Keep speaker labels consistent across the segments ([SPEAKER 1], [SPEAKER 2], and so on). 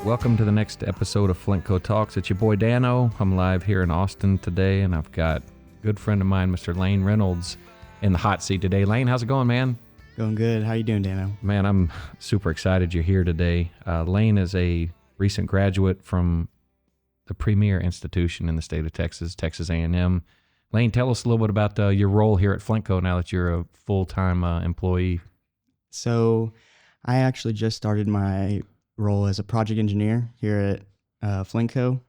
[SPEAKER 1] Welcome to the next episode of Flintco Talks. It's your boy Dano. I'm live here in Austin today, and I've got a good friend of mine, Mr. Lane Reynolds, in the hot seat today. Lane, how's it going, man?
[SPEAKER 2] Going good. How you doing, Dano?
[SPEAKER 1] Man, I'm super excited you're here today. Lane is a recent graduate from the premier institution in the state of Texas, Texas A&M. Lane, tell us a little bit about your role here at Flintco now that you're a full-time employee.
[SPEAKER 2] So I actually just started my role as a project engineer here at Flintco,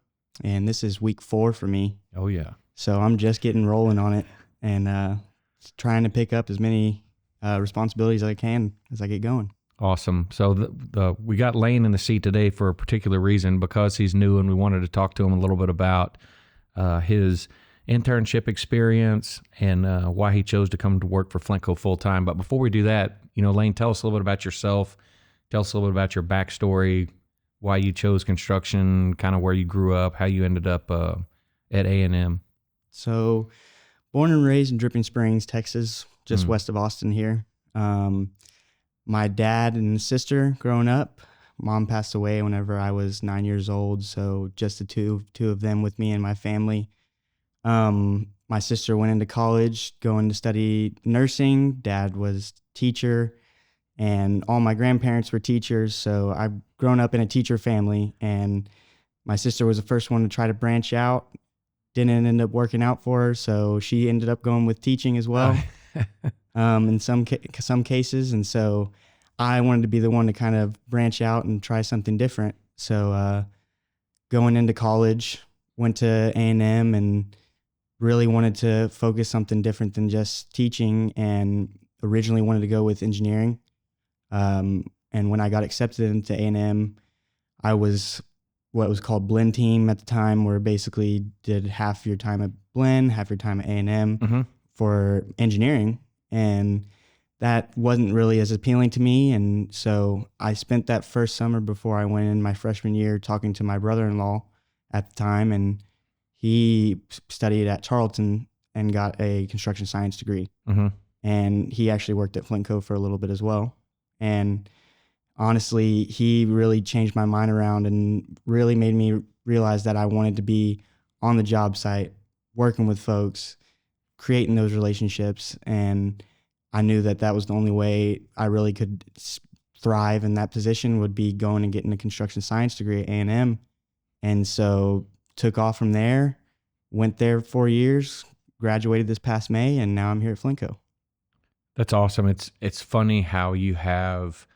[SPEAKER 2] and this is week 4 for me.
[SPEAKER 1] Oh, yeah.
[SPEAKER 2] So I'm just getting rolling on it and trying to pick up as many responsibilities as I can as I get going.
[SPEAKER 1] Awesome. So we got Lane in the seat today for a particular reason, because he's new, and we wanted to talk to him a little bit about his internship experience and why he chose to come to work for Flintco full time. But before we do that, Lane, tell us a little bit about yourself. Tell us a little bit about your backstory, why you chose construction, kind of where you grew up, how you ended up at A&M.
[SPEAKER 2] So born and raised in Dripping Springs, Texas, just west of Austin here. My dad and sister growing up, mom passed away whenever I was 9 years old. So just the two of them with me and my family. My sister went into college, going to study nursing. Dad was teacher, and all my grandparents were teachers. So I've grown up in a teacher family, and my sister was the first one to try to branch out. Didn't end up working out for her, so she ended up going with teaching as well. In some cases, and so I wanted to be the one to kind of branch out and try something different. So going into college, went to A&M and really wanted to focus something different than just teaching, and originally wanted to go with engineering. And when I got accepted into A&M, I was what was called blend team at the time, where basically did half your time at blend, half your time at A&M for engineering. And that wasn't really as appealing to me. And so I spent that first summer before I went in my freshman year talking to my brother-in-law at the time. And he studied at Charlton and got a construction science degree. And he actually worked at Flintco for a little bit as well. And honestly, he really changed my mind around and really made me realize that I wanted to be on the job site, working with folks, creating those relationships. And I knew that that was the only way I really could thrive in that position, would be going and getting a construction science degree at A&M. And so took off from there, went there 4 years, graduated this past May, and now I'm here at Flintco.
[SPEAKER 1] That's awesome. It's funny how you have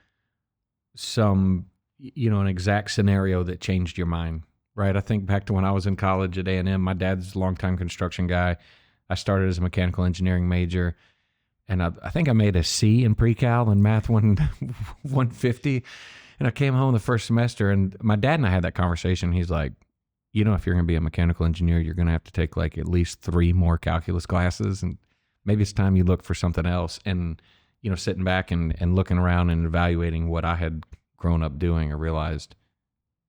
[SPEAKER 1] some, an exact scenario that changed your mind, right? I think back to when I was in college at A&M. My dad's a longtime construction guy. I started as a mechanical engineering major, and I think I made a C in pre-cal in math 150. And I came home the first semester, and my dad and I had that conversation. He's like, if you're going to be a mechanical engineer, you're going to have to take like at least 3 more calculus classes, and maybe it's time you look for something else. And, sitting back and looking around and evaluating what I had grown up doing, I realized,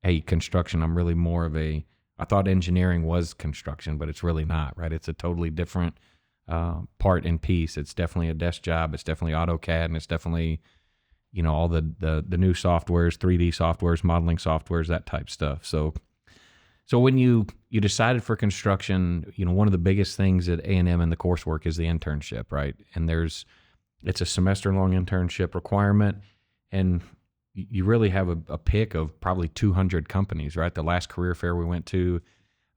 [SPEAKER 1] hey, construction, I'm really more of I thought engineering was construction, but it's really not, right? It's a totally different part and piece. It's definitely a desk job. It's definitely AutoCAD, and it's definitely, all the new softwares, 3D softwares, modeling softwares, that type stuff. So when you decided for construction, one of the biggest things at A&M in the coursework is the internship, right? And it's a semester-long internship requirement, and you really have a pick of probably 200 companies, right? The last career fair we went to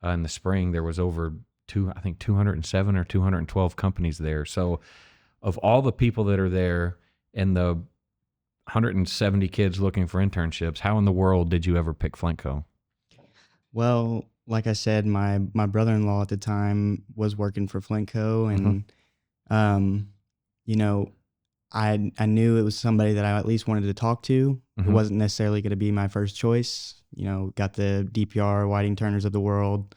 [SPEAKER 1] in the spring, there was over 207 or 212 companies there. So of all the people that are there and the 170 kids looking for internships, how in the world did you ever pick Flintco?
[SPEAKER 2] Well, like I said, my brother-in-law at the time was working for Flintco, and I knew it was somebody that I at least wanted to talk to. It wasn't necessarily going to be my first choice. Got the DPR, Whiting Turners of the world,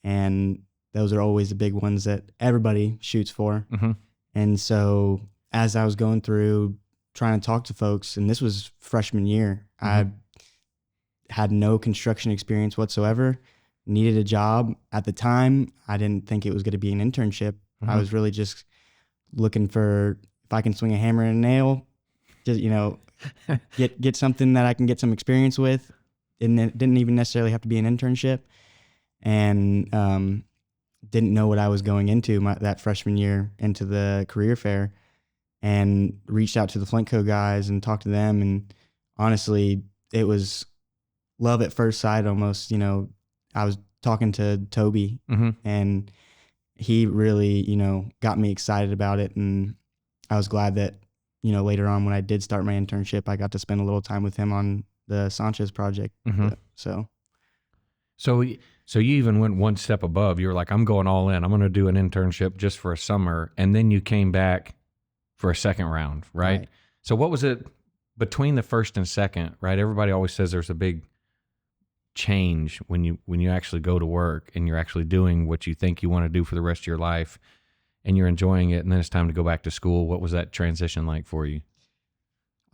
[SPEAKER 2] and those are always the big ones that everybody shoots for. And so as I was going through trying to talk to folks, and this was freshman year, I had no construction experience whatsoever, needed a job. At the time, I didn't think it was going to be an internship. I was really just looking for, if I can swing a hammer and a nail, just, get something that I can get some experience with. it didn't even necessarily have to be an internship, and didn't know what I was going into that freshman year into the career fair, and reached out to the Flintco guys and talked to them. And honestly, it was love at first sight almost. You know, I was talking to Toby, and he really, you know, got me excited about it. And I was glad that, you know, later on when I did start my internship, I got to spend a little time with him on the Sanchez project.
[SPEAKER 1] So you even went one step above. You were like, I'm going all in. I'm going to do an internship just for a summer. And then you came back for a second round, right? So what was it between the first and second, right? Everybody always says there's a big change when you actually go to work and you're actually doing what you think you want to do for the rest of your life and you're enjoying it. And then it's time to go back to school. What was that transition like for you?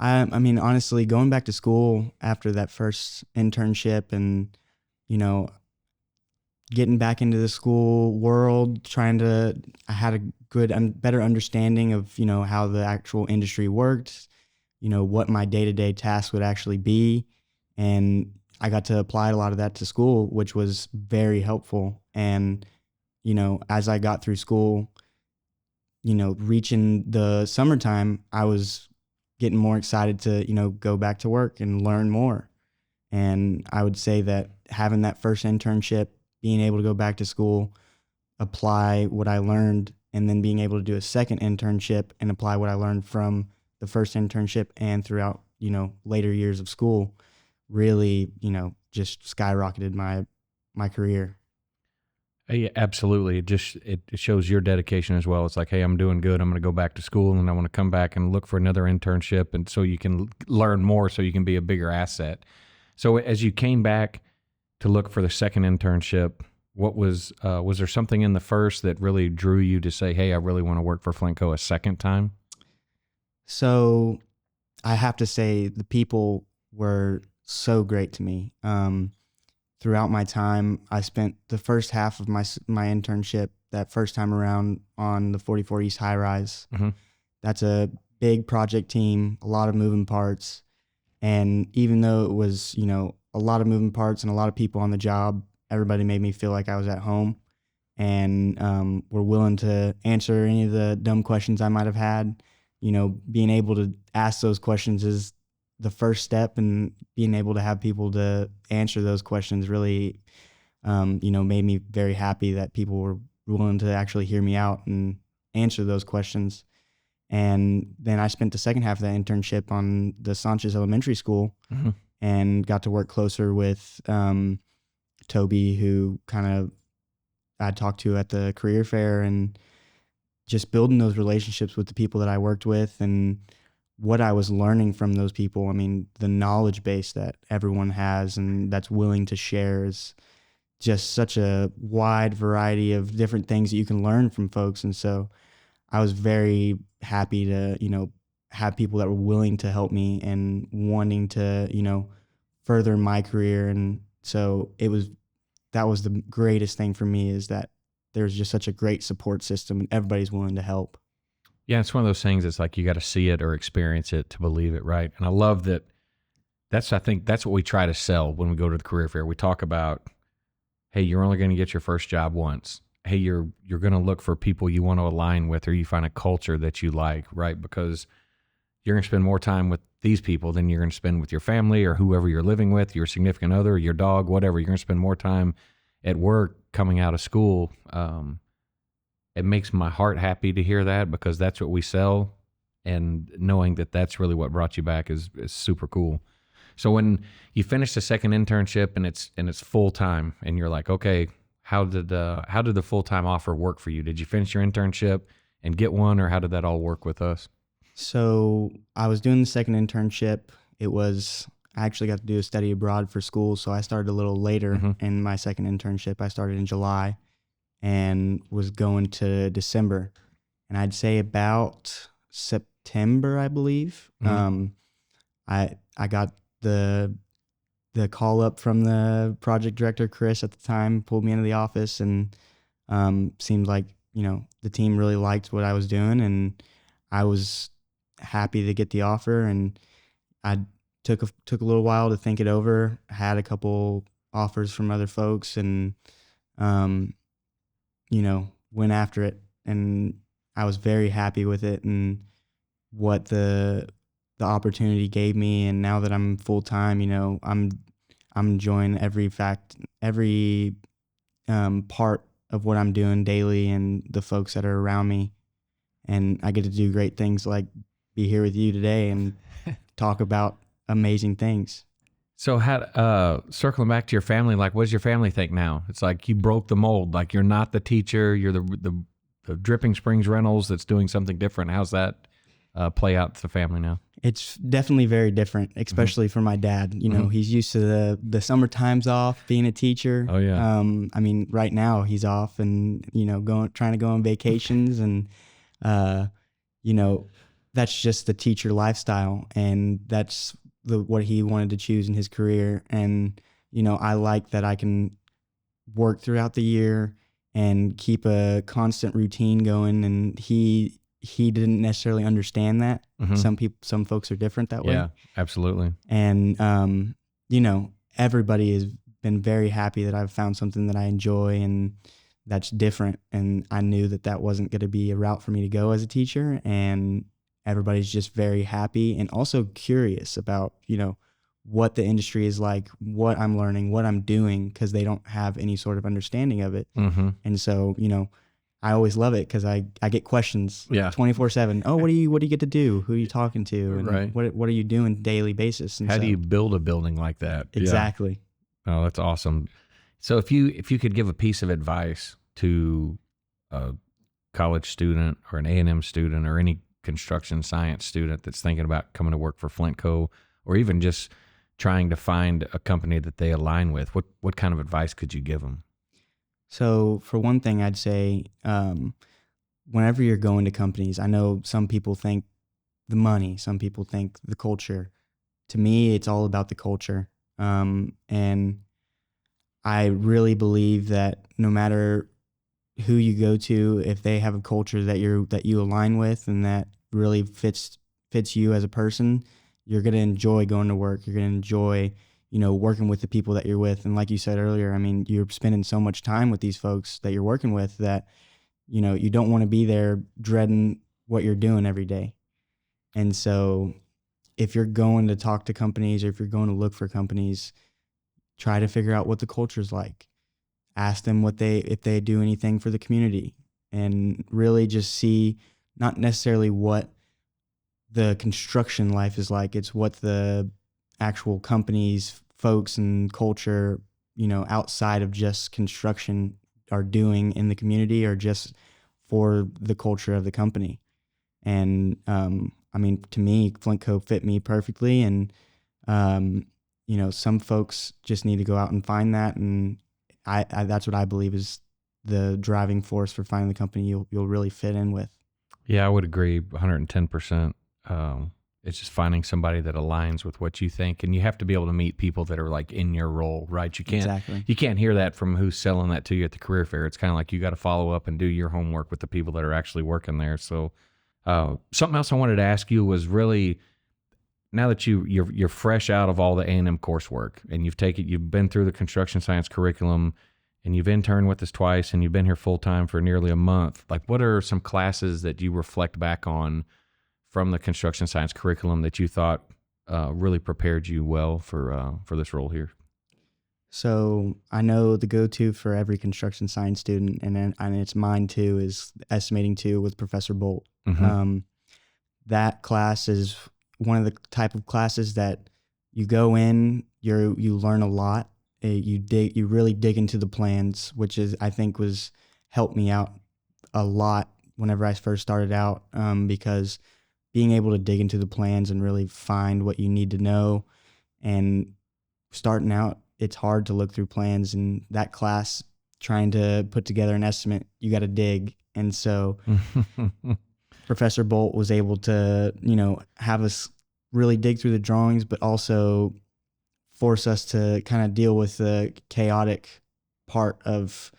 [SPEAKER 2] I mean, honestly, going back to school after that first internship and, you know, getting back into the school world, I had a good and better understanding of, you know, how the actual industry worked, you know, what my day-to-day tasks would actually be. And I got to apply a lot of that to school, which was very helpful. And, you know, as I got through school, you know, reaching the summertime, I was getting more excited to, you know, go back to work and learn more. And I would say that having that first internship, being able to go back to school, apply what I learned, and then being able to do a second internship and apply what I learned from the first internship and throughout, you know, later years of school, really, you know, just skyrocketed my career.
[SPEAKER 1] Yeah, absolutely. It shows your dedication as well. It's like, hey, I'm doing good. I'm going to go back to school and I want to come back and look for another internship. And so you can learn more so you can be a bigger asset. So as you came back to look for the second internship, what was there something in the first that really drew you to say, hey, I really want to work for Flintco a second time?
[SPEAKER 2] So I have to say the people were so great to me. Throughout my time, I spent the first half of my internship that first time around on the 44 East high rise. That's a big project team, a lot of moving parts. And even though it was, you know, a lot of moving parts and a lot of people on the job, everybody made me feel like I was at home and were willing to answer any of the dumb questions I might have had. You know, being able to ask those questions is the first step, and being able to have people to answer those questions really, you know, made me very happy that people were willing to actually hear me out and answer those questions. And then I spent the second half of that internship on the Sanchez Elementary School and got to work closer with Toby, who kind of I talked to at the career fair, and just building those relationships with the people that I worked with and what I was learning from those people. I mean, the knowledge base that everyone has and that's willing to share is just such a wide variety of different things that you can learn from folks. And so I was very happy to, you know, have people that were willing to help me and wanting to, you know, further my career. And so that was the greatest thing for me, is that there's just such a great support system and everybody's willing to help.
[SPEAKER 1] Yeah, it's one of those things. It's like you got to see it or experience it to believe it, right? And I love that. I think that's what we try to sell when we go to the career fair. We talk about, hey, you're only going to get your first job once. Hey, you're going to look for people you want to align with, or you find a culture that you like, right? Because you're going to spend more time with these people than you're going to spend with your family or whoever you're living with, your significant other, your dog, whatever. You're going to spend more time at work coming out of school. It makes my heart happy to hear that, because that's what we sell, and knowing that that's really what brought you back is super cool. So when you finish the second internship and it's full time, and you're like, okay, how did the full time offer work for you? Did you finish your internship and get one, or how did that all work with us?
[SPEAKER 2] So I was doing the second internship. I actually got to do a study abroad for school, so I started a little later in my second internship. I started in July and was going to December. And I'd say about September, I believe, I got the call up from the project director, Chris, at the time, pulled me into the office, and seemed like, you know, the team really liked what I was doing, and I was happy to get the offer. And I took a little while to think it over. Had a couple offers from other folks, and went after it. And I was very happy with it and what the opportunity gave me. And now that I'm full time, I'm enjoying every part of what I'm doing daily and the folks that are around me. And I get to do great things like be here with you today and talk about amazing things.
[SPEAKER 1] So circling back to your family, like, what does your family think now? It's like you broke the mold. Like, you're not the teacher. You're the Dripping Springs Reynolds that's doing something different. How's that play out to the family now?
[SPEAKER 2] It's definitely very different, especially for my dad. He's used to the summer times off, being a teacher.
[SPEAKER 1] Oh yeah.
[SPEAKER 2] Right now he's off and trying to go on vacations, and that's just the teacher lifestyle, and that's what he wanted to choose in his career. And I like that I can work throughout the year and keep a constant routine going, and he didn't necessarily understand that. Some folks are different that way.
[SPEAKER 1] Yeah, absolutely.
[SPEAKER 2] And everybody has been very happy that I've found something that I enjoy and that's different. And I knew that wasn't going to be a route for me to go as a teacher. And everybody's just very happy and also curious about, what the industry is like, what I'm learning, what I'm doing, because they don't have any sort of understanding of it. And so, I always love it because I get questions 24/7. Oh, what do you get to do? Who are you talking to? And
[SPEAKER 1] right.
[SPEAKER 2] What are you doing daily basis? And
[SPEAKER 1] how do you build a building like that?
[SPEAKER 2] Exactly.
[SPEAKER 1] Yeah. Oh, that's awesome. So if you could give a piece of advice to a college student or an A&M student or any construction science student that's thinking about coming to work for Flintco, or even just trying to find a company that they align with, what kind of advice could you give them?
[SPEAKER 2] So for one thing, I'd say whenever you're going to companies, I know some people think the money, some people think the culture. To me, it's all about the culture. And I really believe that no matter who you go to, if they have a culture that you align with and that really fits you as a person, you're going to enjoy going to work. You're going to enjoy working with the people that you're with. And like you said earlier, you're spending so much time with these folks that you're working with that, you don't want to be there dreading what you're doing every day. And so if you're going to talk to companies or if you're going to look for companies, try to figure out what the culture's like. Ask them if they do anything for the community, and really just see not necessarily what the construction life is like. It's what the actual companies, folks, and culture, outside of just construction are doing in the community or just for the culture of the company. And, to me, Flintco fit me perfectly. And, some folks just need to go out and find that. And I that's what I believe is the driving force for finding the company you'll really fit in with.
[SPEAKER 1] Yeah, I would agree 110%. It's just finding somebody that aligns with what you think, and you have to be able to meet people that are like in your role, right? You can't hear that from who's selling that to you at the career fair. It's kind of like you got to follow up and do your homework with the people that are actually working there. So, something else I wanted to ask you was really, now that you're fresh out of all the A&M coursework and you've been through the construction science curriculum and you've interned with us twice and you've been here full time for nearly a month, like, what are some classes that you reflect back on from the construction science curriculum that you thought really prepared you well for this role here?
[SPEAKER 2] So I know the go-to for every construction science student, and it's mine too, is Estimating 2 with Professor Bolt. That class is one of the type of classes that you go in, you learn a lot. You really dig into the plans, which I think helped me out a lot whenever I first started out, because being able to dig into the plans and really find what you need to know. And starting out, it's hard to look through plans. And that class, trying to put together an estimate, you got to dig. And so Professor Bolt was able to, have us really dig through the drawings, but also force us to kind of deal with the chaotic part of,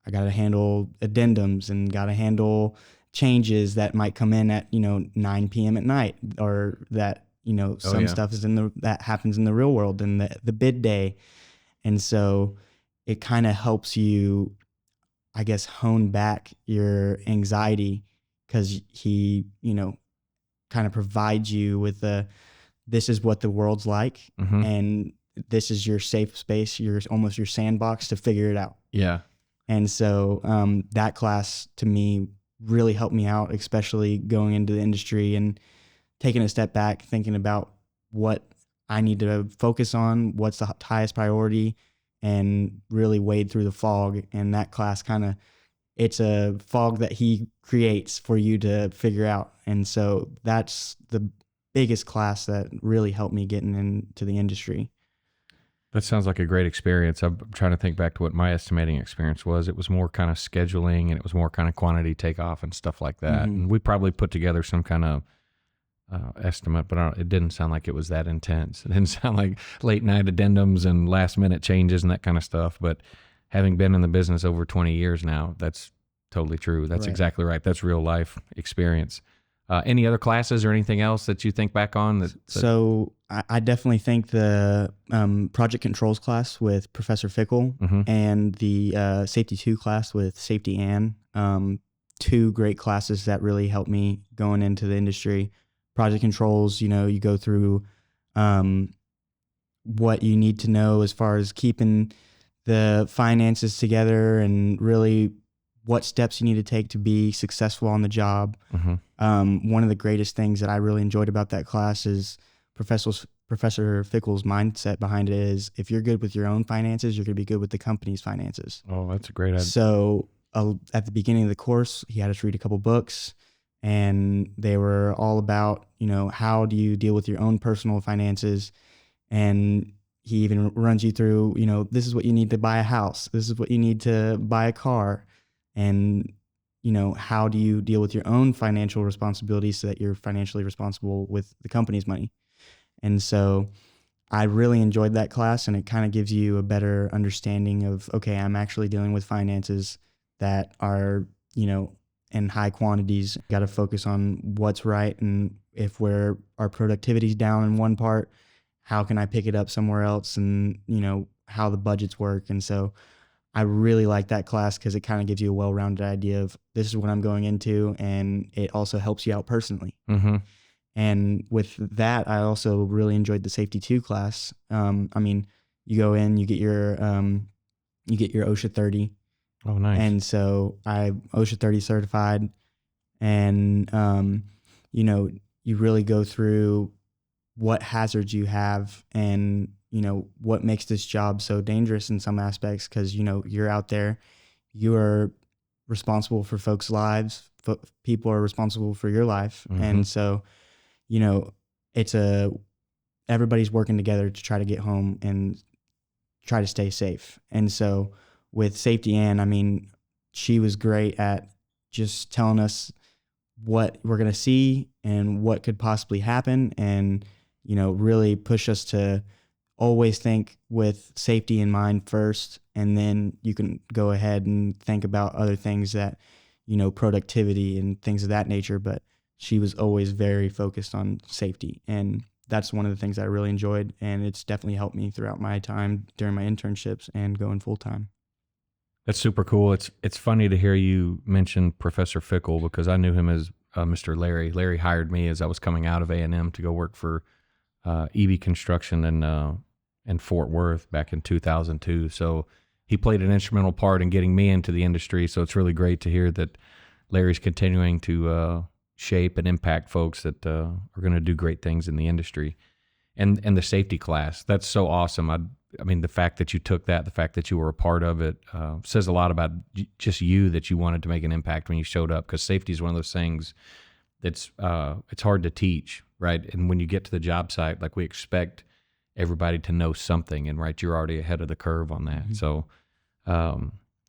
[SPEAKER 2] I got to handle addendums and got to handle changes that might come in at 9 p.m. at night, or that
[SPEAKER 1] Oh,
[SPEAKER 2] some
[SPEAKER 1] yeah.
[SPEAKER 2] stuff is that happens in the real world and the bid day. And so it kind of helps you, I guess, hone back your anxiety, because he, kind of provides you with this is what the world's like,
[SPEAKER 1] Mm-hmm.
[SPEAKER 2] and this is your safe space, almost your sandbox to figure it out.
[SPEAKER 1] Yeah.
[SPEAKER 2] And so that class to me really helped me out, especially going into the industry and taking a step back, thinking about what I need to focus on, what's the highest priority, and really wade through the fog. And that class it's a fog that he creates for you to figure out. And so that's the biggest class that really helped me getting into the industry.
[SPEAKER 1] That sounds like a great experience. I'm trying to think back to what my estimating experience was. It was more kind of scheduling, and it was more kind of quantity takeoff and stuff like that.
[SPEAKER 2] Mm-hmm.
[SPEAKER 1] And we probably put together some kind of estimate, but it didn't sound like it was that intense. It didn't sound like late night addendums and last minute changes and that kind of stuff. But having been in the business over 20 years now, that's totally true. That's
[SPEAKER 2] Right.
[SPEAKER 1] exactly right. That's real life experience. Any other classes or anything else that you think back on?
[SPEAKER 2] So I definitely think the project controls class with Professor Fickle
[SPEAKER 1] Mhm.
[SPEAKER 2] and the safety 2 class with Safety Ann, two great classes that really helped me going into the industry. Project controls, you go through what you need to know as far as keeping the finances together, and really what steps you need to take to be successful on the job. One of the greatest things that I really enjoyed about that class is Professor Fickle's mindset behind it is, if you're good with your own finances, you're going to be good with the company's finances.
[SPEAKER 1] Oh, that's a great idea.
[SPEAKER 2] So at the beginning of the course, he had us read a couple books, and they were all about, how do you deal with your own personal finances. And he even runs you through, this is what you need to buy a house. This is what you need to buy a car. And, how do you deal with your own financial responsibilities so that you're financially responsible with the company's money. And so I really enjoyed that class, and it kind of gives you a better understanding of, okay, I'm actually dealing with finances that are, in high quantities. Got to focus on what's right. And if our productivity's down in one part, how can I pick it up somewhere else, and, how the budgets work. And so I really like that class because it kind of gives you a well-rounded idea of, this is what I'm going into, and it also helps you out personally.
[SPEAKER 1] Mm-hmm.
[SPEAKER 2] And with that, I also really enjoyed the Safety 2 class. You go in, you get your OSHA 30.
[SPEAKER 1] Oh, nice.
[SPEAKER 2] And so I'm OSHA 30 certified, and you really go through what hazards you have, and what makes this job so dangerous in some aspects, because you're out there, you are responsible for folks' lives, people are responsible for your life.
[SPEAKER 1] Mm-hmm.
[SPEAKER 2] And so it's everybody's working together to try to get home and try to stay safe. And so with Safety Ann, she was great at just telling us what we're going to see and what could possibly happen, and really push us to always think with safety in mind first, and then you can go ahead and think about other things that, productivity and things of that nature. But she was always very focused on safety, and that's one of the things I really enjoyed, and it's definitely helped me throughout my time during my internships and going full time.
[SPEAKER 1] That's super cool. It's funny to hear you mention Professor Fickle, because I knew him as Mr. Larry. Larry hired me as I was coming out of A&M to go work for EB Construction in Fort Worth back in 2002. So he played an instrumental part in getting me into the industry. So it's really great to hear that Larry's continuing to shape and impact folks that are going to do great things in the industry. And the safety class, that's so awesome. I mean, the fact that you took that, the fact that you were a part of it, says a lot about just you, that you wanted to make an impact when you showed up, because safety is one of those things that's it's hard to teach, right? And when you get to the job site, like, we expect everybody to know something, and right, you're already ahead of the curve on that. Mm-hmm. So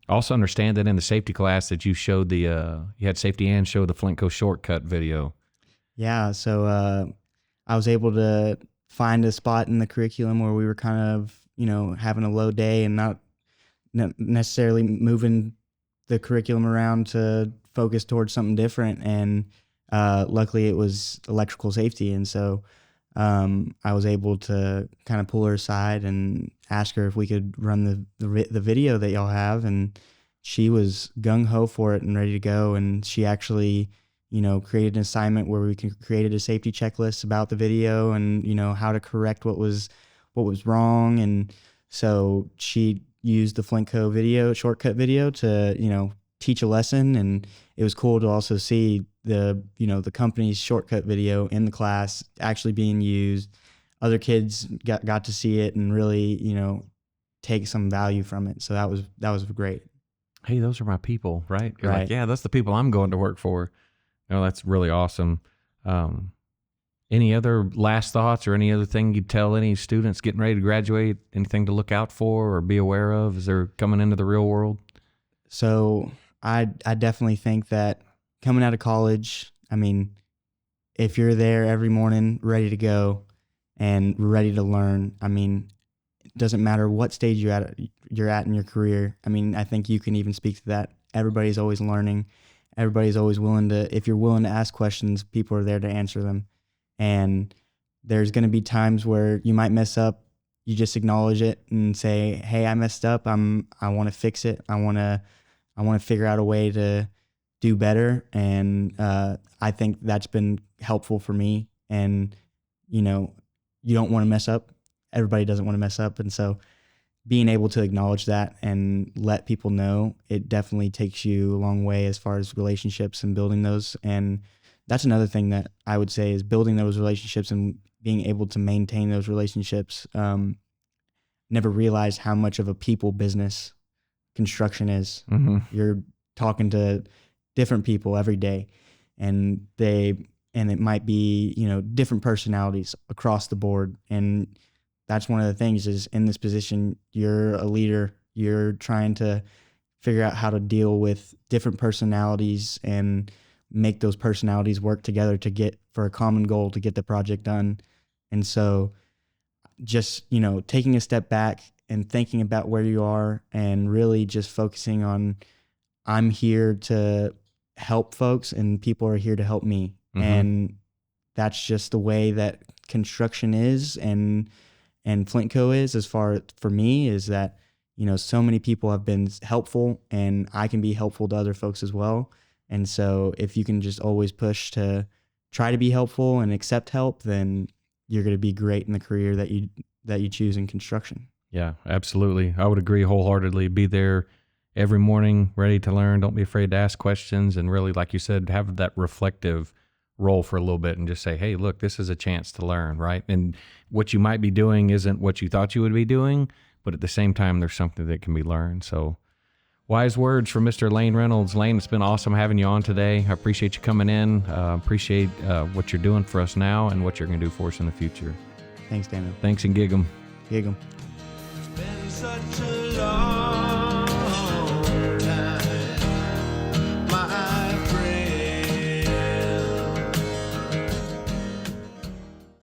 [SPEAKER 1] also understand that in the safety class that you showed you had Safety Ann show the Flintco shortcut video.
[SPEAKER 2] Yeah, so I was able to find a spot in the curriculum where we were kind of, having a low day and not necessarily moving the curriculum around to focus towards something different. And luckily it was electrical safety. And so I was able to kind of pull her aside and ask her if we could run the video that y'all have, and she was gung ho for it and ready to go. And she actually, created an assignment where we created a safety checklist about the video and how to correct what was wrong. And so she used the Flintco video shortcut video to teach a lesson, and it was cool to also see the company's shortcut video in the class actually being used. Other kids got to see it and really take some value from it. So that was great.
[SPEAKER 1] Hey, those are my people, right? You're
[SPEAKER 2] Right.
[SPEAKER 1] like, yeah, that's the people I'm going to work for. That's really awesome. Any other last thoughts or any other thing you'd tell any students getting ready to graduate? Anything to look out for or be aware of as they're coming into the real world?
[SPEAKER 2] So I definitely think that coming out of college, if you're there every morning ready to go and ready to learn, it doesn't matter what stage you're at in your career. I think you can even speak to that. Everybody's always learning. Everybody's always willing to, if you're willing to ask questions, people are there to answer them. And there's going to be times where you might mess up. You just acknowledge it and say, hey, I messed up. I want to fix it. I want to figure out a way to do better. And I think that's been helpful for me. And, you don't want to mess up. Everybody doesn't want to mess up. And so being able to acknowledge that and let people know, it definitely takes you a long way as far as relationships and building those. And that's another thing that I would say is building those relationships and being able to maintain those relationships. Never realized how much of a people business construction is.
[SPEAKER 1] Mm-hmm.
[SPEAKER 2] You're talking to different people every day, and it might be, different personalities across the board. And that's one of the things is in this position, you're a leader, you're trying to figure out how to deal with different personalities and make those personalities work together for a common goal to get the project done. And so just, taking a step back and thinking about where you are and really just focusing on, I'm here to help folks and people are here to help me.
[SPEAKER 1] Mm-hmm.
[SPEAKER 2] And that's just the way that construction is and Flintco is, as far for me, is that, so many people have been helpful and I can be helpful to other folks as well. And so if you can just always push to try to be helpful and accept help, then you're going to be great in the career that you choose in construction.
[SPEAKER 1] Yeah, absolutely. I would agree wholeheartedly. Be there every morning, ready to learn. Don't be afraid to ask questions, and really, like you said, have that reflective role for a little bit and just say, hey, look, this is a chance to learn, right? And what you might be doing isn't what you thought you would be doing, but at the same time, there's something that can be learned. So wise words from Mr. Lane Reynolds. Lane, it's been awesome having you on today. I appreciate you coming in. Appreciate what you're doing for us now and what you're going to do for us in the future.
[SPEAKER 2] Thanks, Daniel.
[SPEAKER 1] Thanks, and gig 'em.
[SPEAKER 2] Gig 'em.
[SPEAKER 3] It's been such a long